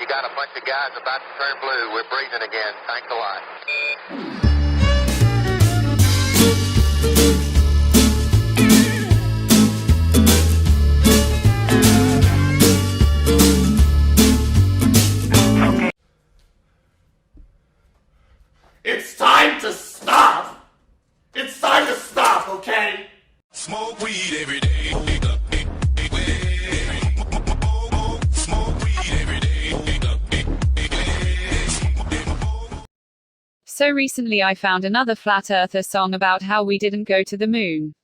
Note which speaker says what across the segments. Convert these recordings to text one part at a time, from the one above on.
Speaker 1: You got a bunch of guys about to turn blue. We're breathing again. Thanks a lot.
Speaker 2: It's time to stop! It's time to stop, okay?
Speaker 3: Smoke weed every day. Smoke weed every day.
Speaker 4: So recently I found another Flat Earther song about how we didn't go to the moon.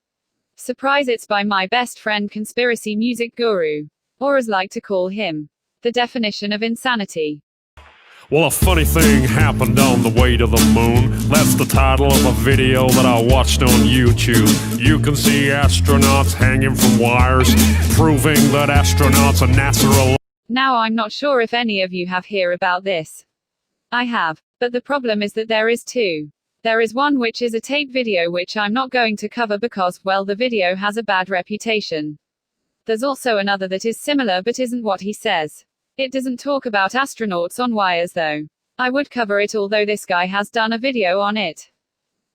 Speaker 4: Surprise, it's by my best friend conspiracy music guru. Or as like to call him, the definition of insanity.
Speaker 5: Well, a funny thing happened on the way to the moon. That's the title of a video that I watched on YouTube. You can see astronauts hanging from wires, proving that astronauts are NASA.
Speaker 4: Now I'm not sure if any of you have heard about this. I have, but the problem is that there is two. There is one which is a tape video which I'm not going to cover because, well, the video has a bad reputation. There's also another that is similar but isn't what he says. It doesn't talk about astronauts on wires though. I would cover it, although this guy has done a video on it.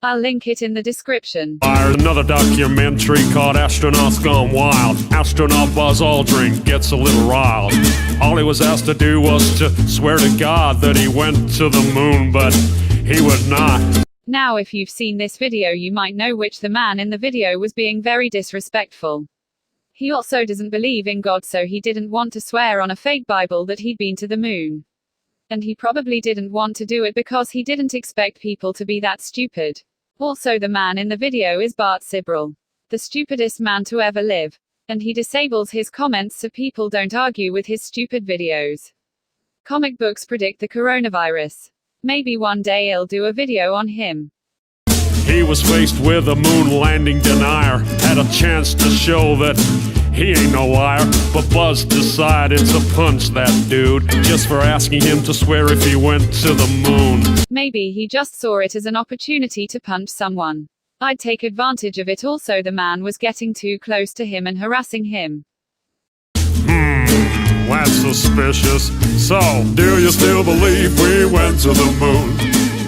Speaker 4: I'll link it in the description.
Speaker 5: Another documentary called Astronauts Gone Wild. Astronaut Buzz Aldrin gets a little riled. All he was asked to do was to swear to God that he went to the moon, but he would not.
Speaker 4: Now if you've seen this video you might know which the man in the video was being very disrespectful. He also doesn't believe in God, so he didn't want to swear on a fake Bible that he'd been to the moon. And he probably didn't want to do it because he didn't expect people to be that stupid. Also, the man in the video is Bart Sibrel, the stupidest man to ever live. And he disables his comments so people don't argue with his stupid videos. Comic books predict the coronavirus. Maybe one day I'll do a video on him.
Speaker 5: He was faced with a moon landing denier, had a chance to show that he ain't no liar, but Buzz decided to punch that dude just for asking him to swear if he went to the moon.
Speaker 4: Maybe he just saw it as an opportunity to punch someone. I'd take advantage of it. Also, the man was getting too close to him and harassing him.
Speaker 5: That's suspicious. So, do you still believe we went to the moon?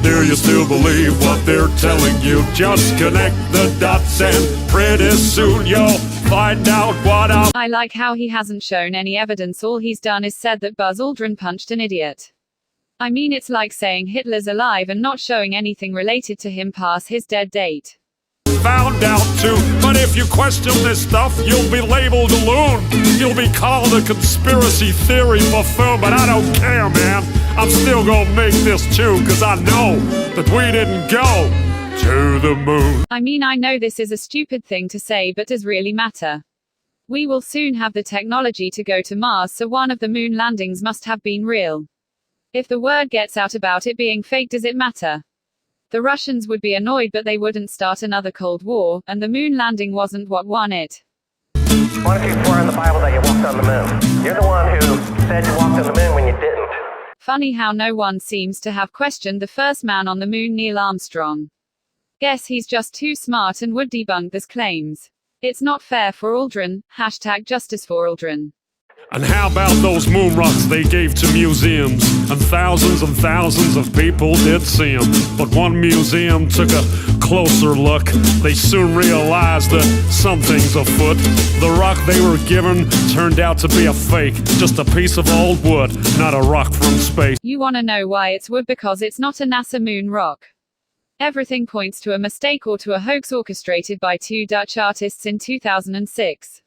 Speaker 5: Do you still believe what they're telling you? Just connect the dots and pretty soon you'll find out what
Speaker 4: I like how he hasn't shown any evidence. All he's done is said that Buzz Aldrin punched an idiot. I mean, it's like saying Hitler's alive and not showing anything related to him past his dead date.
Speaker 5: found out too. But if you question this stuff, you'll be labeled a loon. You'll be called a conspiracy theory buffoon, but I don't care, man. I'm still gonna make this too, cause I know that we didn't go to the moon.
Speaker 4: I mean, I know this is a stupid thing to say, but does really matter. We will soon have the technology to go to Mars, so one of the moon landings must have been real. If the word gets out about it being fake, does it matter? The Russians would be annoyed, but they wouldn't start another Cold War, and the moon landing wasn't what won it.
Speaker 1: Why don't you swear in the Bible that you walked on the moon? You're the one who said you walked on the moon when you didn't.
Speaker 4: Funny how no one seems to have questioned the first man on the moon, Neil Armstrong. Guess he's just too smart and would debunk those claims. It's not fair for Aldrin. #Justice for Aldrin.
Speaker 5: And how about those moon rocks they gave to museums? And thousands of people did see them. But one museum took a closer look. They soon realized that something's afoot. The rock they were given turned out to be a fake. Just a piece of old wood, not a rock from space.
Speaker 4: You wanna know why it's wood? Because it's not a NASA moon rock. Everything points to a mistake or to a hoax orchestrated by two Dutch artists in 2006.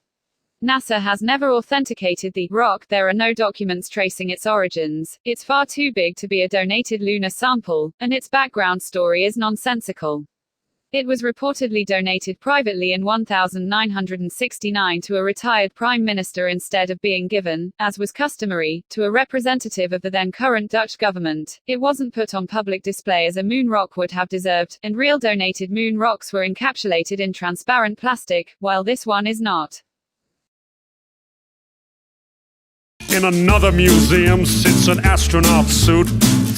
Speaker 4: NASA has never authenticated the rock. There are no documents tracing its origins. It's far too big to be a donated lunar sample, and its background story is nonsensical. It was reportedly donated privately in 1969 to a retired prime minister instead of being given, as was customary, to a representative of the then current Dutch government. It wasn't put on public display as a moon rock would have deserved, and real donated moon rocks were encapsulated in transparent plastic, while this one is not.
Speaker 5: In another museum sits an astronaut suit.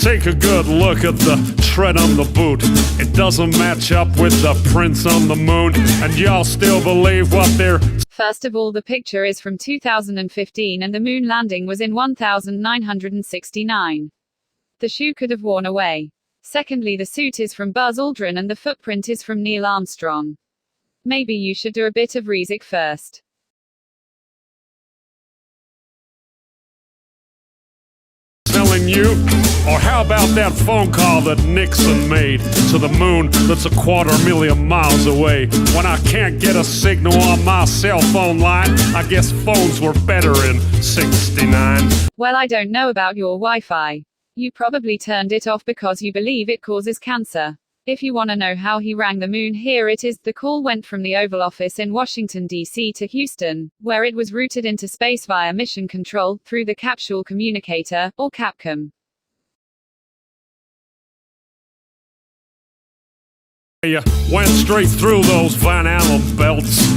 Speaker 5: Take a good look at the tread on the boot. It doesn't match up with the prints on the moon, and y'all still believe what they're...
Speaker 4: First of all, the picture is from 2015 and the moon landing was in 1969. The shoe could have worn away. Secondly, the suit is from Buzz Aldrin and the footprint is from Neil Armstrong. Maybe you should do a bit of research first.
Speaker 5: Telling you? Or how about that phone call that Nixon made to the moon that's 250,000 miles away? When I can't get a signal on my cell phone line, I guess phones were better in '69.
Speaker 4: Well, I don't know about your Wi-Fi. You probably turned it off because you believe it causes cancer. If you want to know how he rang the moon, here it is. The call went from the Oval Office in Washington, D.C. to Houston, where it was routed into space via mission control, through the capsule communicator, or Capcom.
Speaker 5: You went straight through those Van Allen belts.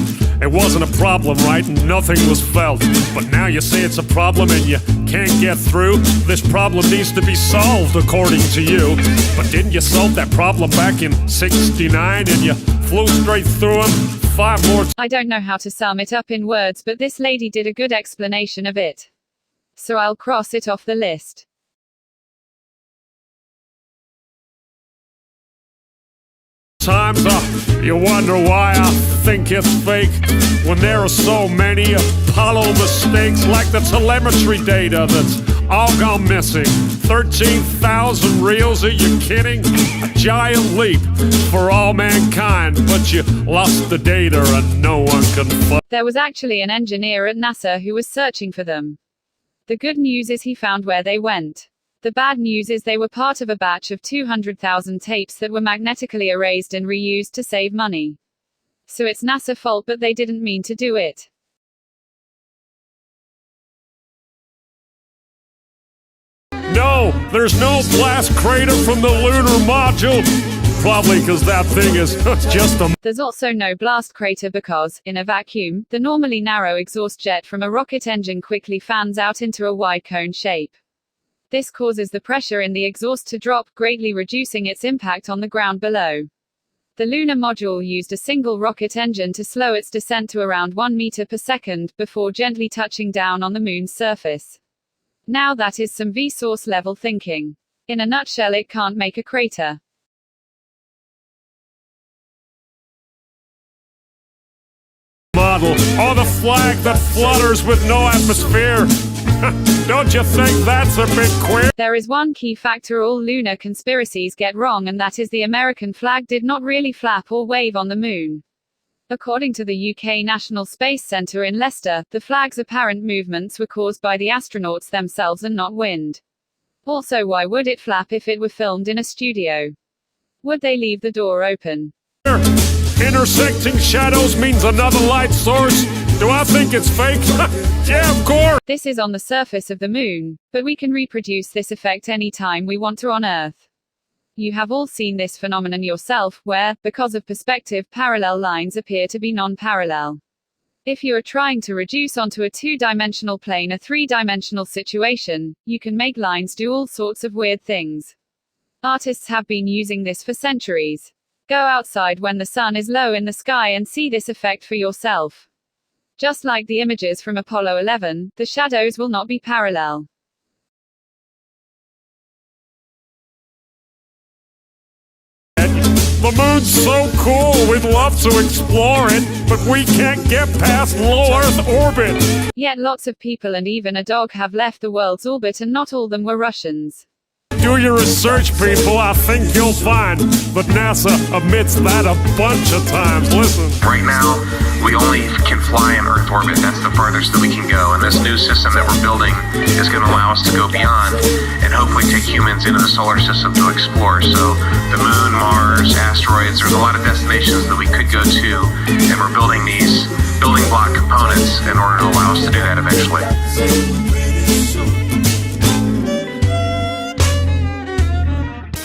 Speaker 5: It wasn't a problem, right? Nothing was felt. But now you say it's a problem and you can't get through. This problem needs to be solved, according to you. But didn't you solve that problem back in '69 and you flew straight through them 5 more times?
Speaker 4: I don't know how to sum it up in words, but this lady did a good explanation of it. So I'll cross it off the list.
Speaker 5: Times you wonder why I think it's fake when there are so many Apollo mistakes, like the telemetry data that's all gone missing. 13,000 reels, are you kidding? A giant leap for all mankind, but you lost the data and no one can find.
Speaker 4: There was actually an engineer at NASA who was searching for them. The good news is he found where they went. The bad news is they were part of a batch of 200,000 tapes that were magnetically erased and reused to save money. So it's NASA's fault, but they didn't mean to do it.
Speaker 5: No, there's no blast crater from the lunar module. Probably because that thing is just a...
Speaker 4: There's also no blast crater because, in a vacuum, the normally narrow exhaust jet from a rocket engine quickly fans out into a wide cone shape. This causes the pressure in the exhaust to drop, greatly reducing its impact on the ground below. The lunar module used a single rocket engine to slow its descent to around 1 meter per second, before gently touching down on the moon's surface. Now that is some Vsauce level thinking. In a nutshell, it can't make a crater.
Speaker 5: Model, or the flag that flutters with no atmosphere. Don't you think that's a bit queer?
Speaker 4: There is one key factor all lunar conspiracies get wrong, and that is the American flag did not really flap or wave on the moon. According to the UK National Space Centre in Leicester, the flag's apparent movements were caused by the astronauts themselves and not wind. Also, why would it flap if it were filmed in a studio? Would they leave the door open?
Speaker 5: Intersecting shadows means another light source. Do I think it's fake? Yeah, of course!
Speaker 4: This is on the surface of the moon, but we can reproduce this effect anytime we want to on Earth. You have all seen this phenomenon yourself, where, because of perspective, parallel lines appear to be non-parallel. If you are trying to reduce onto a 2-dimensional plane a 3-dimensional situation, you can make lines do all sorts of weird things. Artists have been using this for centuries. Go outside when the sun is low in the sky and see this effect for yourself. Just like the images from Apollo 11, the shadows will not be parallel.
Speaker 5: The moon's so cool, we'd love to explore it, but we can't get past low Earth orbit.
Speaker 4: Yet lots of people and even a dog have left the world's orbit, and not all them were Russians.
Speaker 5: Do your research, people, I think you'll find. But NASA admits that a bunch of times. Listen.
Speaker 6: Right now, we only can fly in Earth orbit. That's the farthest that we can go. And this new system that we're building is going to allow us to go beyond and hopefully take humans into the solar system to explore. So the moon, Mars, asteroids, there's a lot of destinations that we could go to. And we're building these building block components in order to allow us to do that eventually.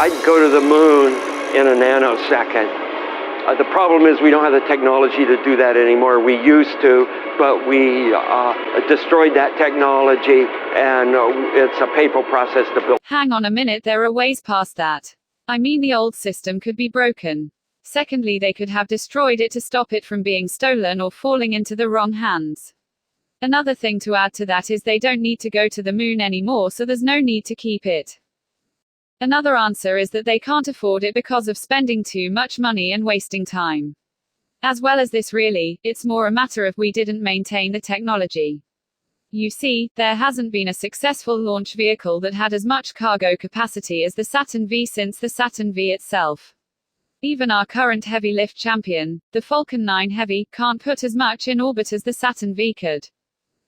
Speaker 7: I'd go to the moon in a nanosecond. The problem is we don't have the technology to do that anymore. We used to, but we destroyed that technology, and it's a painful process to build.
Speaker 4: Hang on a minute, there are ways past that. I mean, the old system could be broken. Secondly, they could have destroyed it to stop it from being stolen or falling into the wrong hands. Another thing to add to that is they don't need to go to the moon anymore, so there's no need to keep it. Another answer is that they can't afford it because of spending too much money and wasting time. As well as this, really, it's more a matter of we didn't maintain the technology. You see, there hasn't been a successful launch vehicle that had as much cargo capacity as the Saturn V since the Saturn V itself. Even our current heavy lift champion, the Falcon 9 Heavy, can't put as much in orbit as the Saturn V could.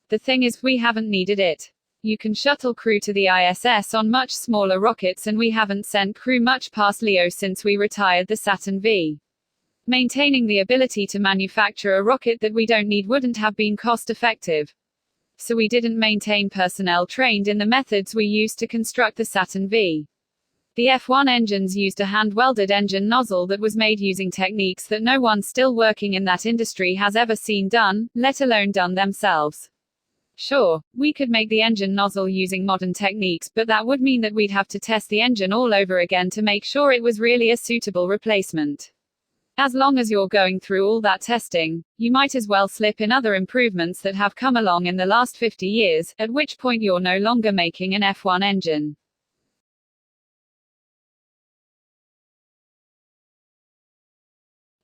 Speaker 4: The thing is, we haven't needed it. You can shuttle crew to the ISS on much smaller rockets, and we haven't sent crew much past Leo since we retired the Saturn V. Maintaining the ability to manufacture a rocket that we don't need wouldn't have been cost effective. So we didn't maintain personnel trained in the methods we used to construct the Saturn V. The F1 engines used a hand-welded engine nozzle that was made using techniques that no one still working in that industry has ever seen done, let alone done themselves. Sure, we could make the engine nozzle using modern techniques, but that would mean that we'd have to test the engine all over again to make sure it was really a suitable replacement. As long as you're going through all that testing, you might as well slip in other improvements that have come along in the last 50 years, at which point you're no longer making an F1 engine.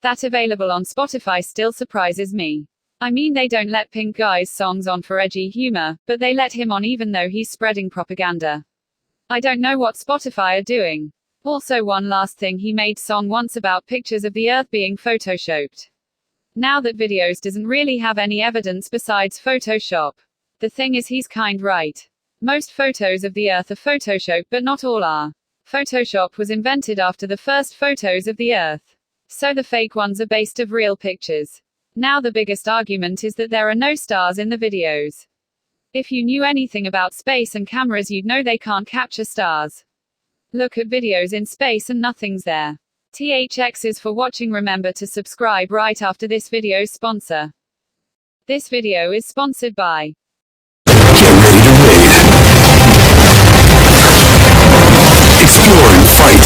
Speaker 4: That available on Spotify still surprises me. I mean, they don't let Pink Guy's songs on for edgy humor, but they let him on even though he's spreading propaganda. I don't know what Spotify are doing. Also, one last thing, he made song once about pictures of the Earth being photoshopped. Now that videos doesn't really have any evidence besides Photoshop. The thing is, he's kind right. Most photos of the Earth are photoshopped, but not all are. Photoshop was invented after the first photos of the Earth. So the fake ones are based of real pictures. Now the biggest argument is that there are no stars in the videos. If you knew anything about space and cameras, you'd know they can't capture stars. Look at videos in space and nothing's there. THX is for watching. Remember to subscribe right after this video's sponsor. This video is sponsored by
Speaker 8: Get ready to raid. Explore and fight.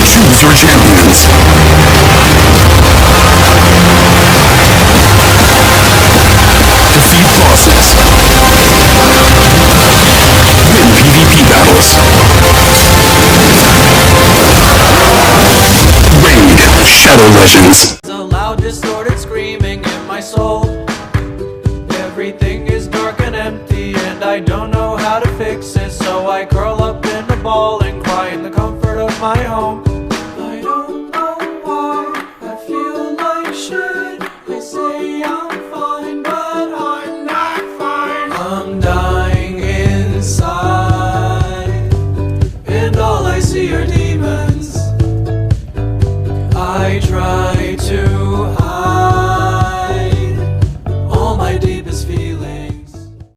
Speaker 8: Choose your champions. Defeat bosses. Win PvP battles. Raid Shadow Legends.
Speaker 9: A loud distorted screaming in my soul.